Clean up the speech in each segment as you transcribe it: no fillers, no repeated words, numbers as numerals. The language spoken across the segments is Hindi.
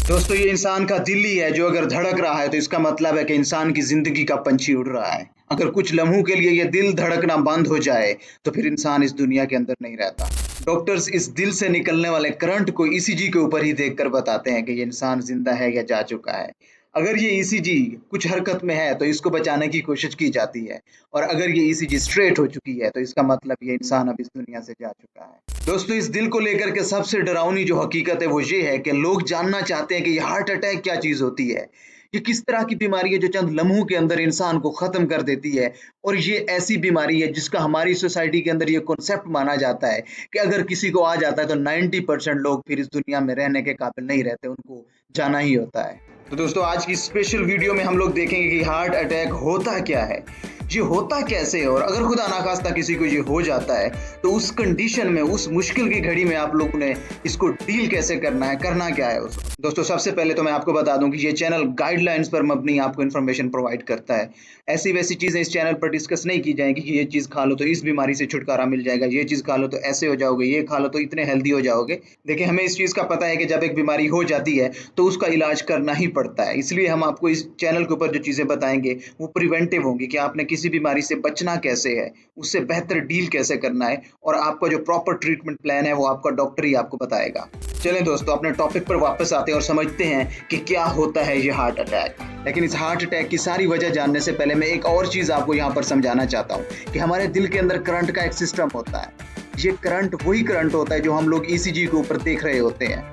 दोस्तों ये इंसान का दिल ही है जो अगर धड़क रहा है तो इसका मतलब है कि इंसान की जिंदगी का पंछी उड़ रहा है। अगर कुछ लम्हों के लिए ये दिल धड़कना बंद हो जाए तो फिर इंसान इस दुनिया के अंदर नहीं रहता। डॉक्टर्स इस दिल से निकलने वाले करंट को ईसीजी के ऊपर ही देखकर बताते हैं कि ये इंसान जिंदा है या जा चुका है। अगर ये ईसीजी कुछ हरकत में है तो इसको बचाने की कोशिश की जाती है, और अगर ये ईसीजी स्ट्रेट हो चुकी है तो इसका मतलब ये इंसान अब इस दुनिया से जा चुका है। दोस्तों इस दिल को लेकर के सबसे डरावनी जो हकीकत है वो ये है कि लोग जानना चाहते हैं कि ये हार्ट अटैक क्या चीज होती है। ये किस तरह की बीमारी है जो चंद लम्हों के अंदर इंसान को खत्म कर देती है, और ये ऐसी बीमारी है जिसका हमारी सोसाइटी के अंदर ये कॉन्सेप्ट माना जाता है कि अगर किसी को आ जाता है तो 90% लोग फिर इस दुनिया में रहने के काबिल नहीं रहते, उनको जाना ही होता है। तो दोस्तों आज की स्पेशल वीडियो में हम लोग देखेंगे कि हार्ट अटैक होता क्या है, ये होता कैसे है, और अगर खुदा ना खास्ता किसी को ये हो जाता है तो उस कंडीशन में, उस मुश्किल की घड़ी में आप लोगों ने इसको डील कैसे करना है, करना क्या है उसको। दोस्तों सबसे पहले तो मैं आपको बता दूं कि ये चैनल गाइडलाइंस पर मबनी आपको इन्फॉर्मेशन प्रोवाइड करता है। ऐसी वैसी चीजें इस चैनल पर डिस्कस नहीं की जाएंगी कि ये चीज खा लो तो इस बीमारी से छुटकारा मिल जाएगा, ये चीज खा लो तो ऐसे हो जाओगे, ये खा लो तो इतने हेल्दी हो जाओगे। देखिए हमें इस चीज का पता है कि जब एक बीमारी हो जाती है तो उसका इलाज करना ही पड़ता है, इसलिए हम आपको इस चैनल के ऊपर जो चीजें बताएंगे वो प्रिवेंटिव होंगी कि आपने किसी बीमारी से बचना कैसे है, उससे बेहतर डील कैसे करना है, और आपका जो प्रॉपर ट्रीटमेंट प्लान है वो आपका डॉक्टर ही आपको बताएगा। चलें दोस्तों अपने टॉपिक पर वापस आते हैं और समझते हैं कि क्या होता है ये हार्ट अटैक। लेकिन इस हार्ट अटैक की सारी वजह जानने से पहले मैं एक और चीज आपको यहाँ पर समझाना चाहता हूँ कि हमारे दिल के अंदर करंट का एक सिस्टम होता है। ये करंट वही करंट होता है जो हम लोग ईसीजी के ऊपर देख रहे होते हैं।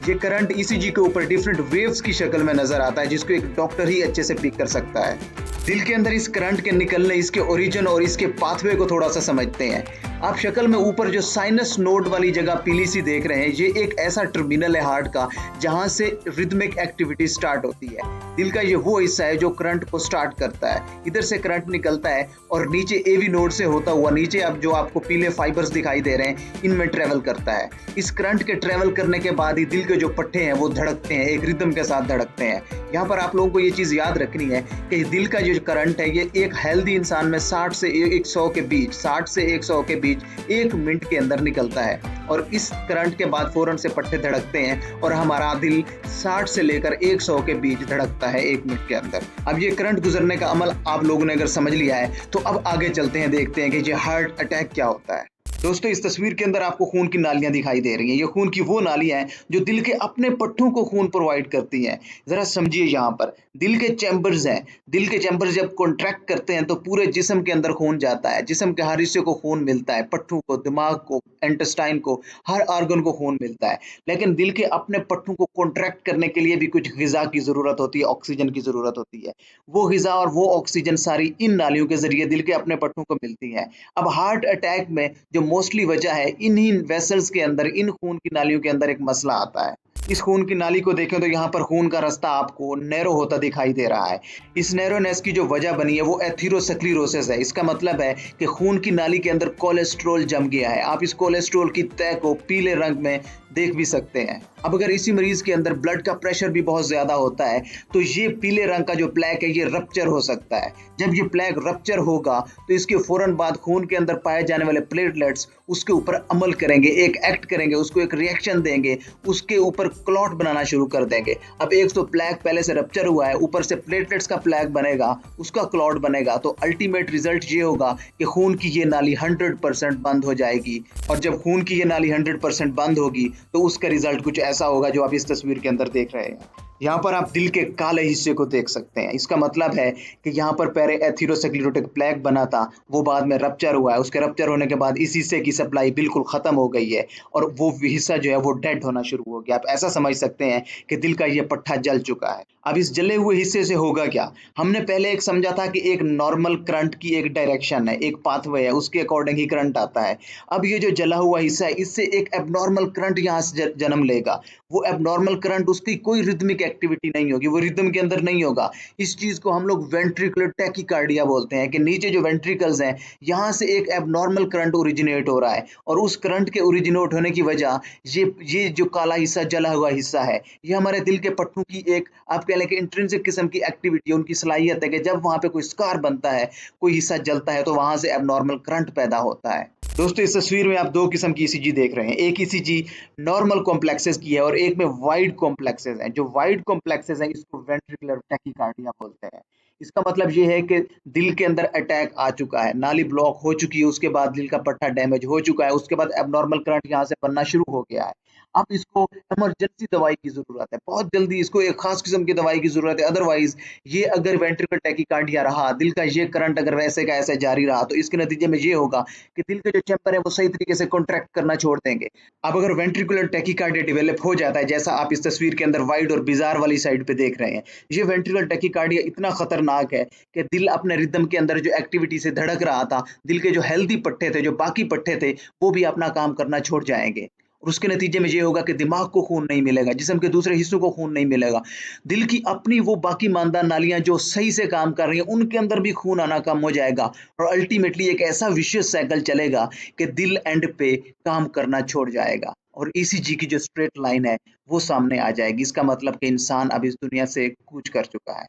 ये करंट ईसीजी के ऊपर डिफरेंट वेव्स की शक्ल में नजर आता है, जिसको एक डॉक्टर ही अच्छे से पिक कर सकता है। दिल के अंदर इस करंट के निकलने, इसके ओरिजिन और इसके पाथवे को थोड़ा सा समझते हैं। आप शक्ल में ऊपर जो साइनस नोड वाली जगह पीली सी देख रहे हैं, ये एक ऐसा टर्मिनल है हार्ट का जहां से रिदमिक एक्टिविटी स्टार्ट होती है। दिल का ये वो हिस्सा है जो करंट को स्टार्ट करता है। इधर से करंट निकलता है और नीचे एवी नोड से होता हुआ नीचे अब जो आपको पीले फाइबर्स दिखाई दे रहे हैं इनमें ट्रेवल करता है। इस करंट के ट्रेवल करने के बाद ही दिल के जो पट्टे हैं वो धड़कते हैं, एक रिदम के साथ धड़कते हैं। यहाँ पर आप लोगों को ये चीज याद रखनी है कि दिल का जो करंट है ये एक हेल्दी इंसान में 60 से 100 के बीच, 60 से 100 के बीच 1 मिनट के अंदर निकलता है, और इस करंट के बाद फौरन से पट्टे धड़कते हैं और हमारा दिल 60 से लेकर 100 के बीच धड़कता है 1 मिनट के अंदर। अब ये करंट गुजरने का अमल आप लोगों ने अगर समझ लिया है तो अब आगे चलते हैं, देखते हैं कि ये हार्ट अटैक क्या होता है। दोस्तों इस तस्वीर के अंदर आपको खून की नालियां दिखाई दे रही हैं। ये खून की वो नालियां हैं जो दिल के अपने पट्टों को खून प्रोवाइड करती हैं। जरा समझिए, यहाँ पर दिल के चैम्बर्स हैं। दिल के चैम्बर्स जब कॉन्ट्रैक्ट करते हैं तो पूरे जिस्म के अंदर खून जाता है, जिस्म के हर हिस्से को खून मिलता है, पट्टों को, दिमाग को, इंटेस्टाइन को, हर ऑर्गन को खून मिलता है। लेकिन दिल के अपने पट्टों को कॉन्ट्रैक्ट करने के लिए भी कुछ ग़िज़ा की ज़रूरत होती है, ऑक्सीजन की ज़रूरत होती है। वो ग़िज़ा और वो ऑक्सीजन सारी इन नालियों के ज़रिए दिल के अपने पट्टों को मिलती है। अब हार्ट अटैक में जो मोस्टली वजह है, इन्हीं वेसल्स के अंदर, इन खून की नालियों के अंदर एक मसला आता है। इस खून की नाली को देखें तो यहाँ पर खून का रास्ता आपको नैरो होता दिखाई दे रहा है। इस नैरोनेस की जो वजह बनी है वो एथेरोस्क्लेरोसिस है। इसका मतलब है कि खून की नाली के अंदर कोलेस्ट्रॉल जम गया है। आप इस कोलेस्ट्रॉल की तह को पीले रंग में देख भी सकते हैं। अब अगर इसी मरीज के अंदर ब्लड का प्रेशर भी बहुत ज्यादा होता है तो ये पीले रंग का जो प्लेक है ये रप्चर हो सकता है। जब ये प्लेक रप्चर होगा तो इसके फौरन बाद खून के अंदर पाए जाने वाले प्लेटलेट्स उसके ऊपर अमल करेंगे, एक एक्ट करेंगे, उसको एक रिएक्शन देंगे, उसके ऊपर क्लॉट बनाना शुरू कर देंगे। अब एक तो प्लेक पहले से रप्चर हुआ है, ऊपर से प्लेटलेट्स का प्लेक बनेगा, उसका क्लॉट बनेगा, तो अल्टीमेट रिजल्ट ये होगा कि खून की ये नाली 100% बंद हो जाएगी। और जब खून की ये नाली 100% बंद होगी तो उसका रिजल्ट कुछ ऐसा होगा जो आप इस तस्वीर के अंदर देख रहे हैं। यहाँ पर आप दिल के काले हिस्से को देख सकते हैं। इसका मतलब है कि यहाँ पर पहले एथेरोस्क्लेरोटिक प्लेक बना था, वो बाद में रप्चर हुआ है। उसके रप्चर होने के बाद इस हिस्से की सप्लाई बिल्कुल खत्म हो गई है और वो हिस्सा जो है वो डेड होना शुरू हो गया। आप ऐसा समझ सकते हैं कि दिल का ये पट्टा जल चुका है। अब इस जले हुए हिस्से से होगा क्या? हमने पहले एक समझा था कि एक नॉर्मल करंट की एक डायरेक्शन है, एक पाथवे है, उसके अकॉर्डिंग ही करंट आता है। अब ये जो जला हुआ हिस्सा है इससे एक एबनॉर्मल करंट यहाँ से जन्म लेगा। वो एबनॉर्मल करंट उसकी कोई रिदमिक एक्टिविटी नहीं होगी, वो रिदम के अंदर नहीं होगा। इस चीज़ को हम लोग वेंट्रिकुलर टैकीकार्डिया बोलते हैं कि नीचे जो वेंट्रिकल्स हैं, यहाँ से एक एब्नॉर्मल करंट ओरिजिनेट हो रहा है और उस करंट के ओरिजिनेट होने की वजह ये जो काला हिस्सा, जला हुआ हिस्सा है, ये हमारे दिल के पट्टों की एक आप कह लें कि इंट्रिंसिक किस्म की एक्टिविटी है, उनकी सलाहियत है कि जब वहाँ पे कोई स्कार बनता है, कोई हिस्सा जलता है तो वहाँ से एब्नॉर्मल करंट पैदा होता है। दोस्तों इस तस्वीर में आप 2 किस्म की ईसीजी देख रहे हैं। एक ईसीजी नॉर्मल कॉम्प्लेक्सेस की है और एक में वाइड कॉम्प्लेक्सेस हैं। जो वाइड कॉम्प्लेक्सेस हैं इसको वेंट्रिकुलर टैकीकार्डिया बोलते हैं। इसका मतलब ये है कि दिल के अंदर अटैक आ चुका है, नाली ब्लॉक हो चुकी है, उसके बाद दिल का पट्टा डैमेज हो चुका है, उसके बाद एब्नॉर्मल करंट यहाँ से बनना शुरू हो गया है। अब इसको इमरजेंसी दवाई की ज़रूरत है, बहुत जल्दी इसको एक ख़ास किस्म की दवाई की ज़रूरत है, अदरवाइज़ ये अगर वेंट्रिकुलर टैकीकार्डिया रहा, दिल का ये करंट अगर वैसे का ऐसे जारी रहा, तो इसके नतीजे में ये होगा कि दिल के जो चैम्बर है वो सही तरीके से कॉन्ट्रैक्ट करना छोड़ देंगे। अब अगर वेंट्रिकुलर टैकीकार्डिया डेवलप हो जाता है, जैसा आप इस तस्वीर के अंदर वाइड और बिज़ार वाली साइड पे देख रहे हैं, ये वेंट्रिकुलर टैकीकार्डिया इतना खतरनाक है कि दिल अपने रिदम के अंदर जो एक्टिविटी से धड़क रहा था, दिल के जो हेल्दी पट्टे थे, जो बाकी पट्टे थे, वो भी अपना काम करना छोड़ जाएँगे। और उसके नतीजे में ये होगा कि दिमाग को खून नहीं मिलेगा, जिस्म के दूसरे हिस्सों को खून नहीं मिलेगा। दिल की अपनी वो बाकी मानदार नालियाँ जो सही से काम कर रही हैं, उनके अंदर भी खून आना कम हो जाएगा और अल्टीमेटली एक ऐसा विशियस साइकिल चलेगा कि दिल एंड पे काम करना छोड़ जाएगा और ईसीजी की जो स्ट्रेट लाइन है, वो सामने आ जाएगी। इसका मतलब कि इंसान अब इस दुनिया से कूच कर चुका है।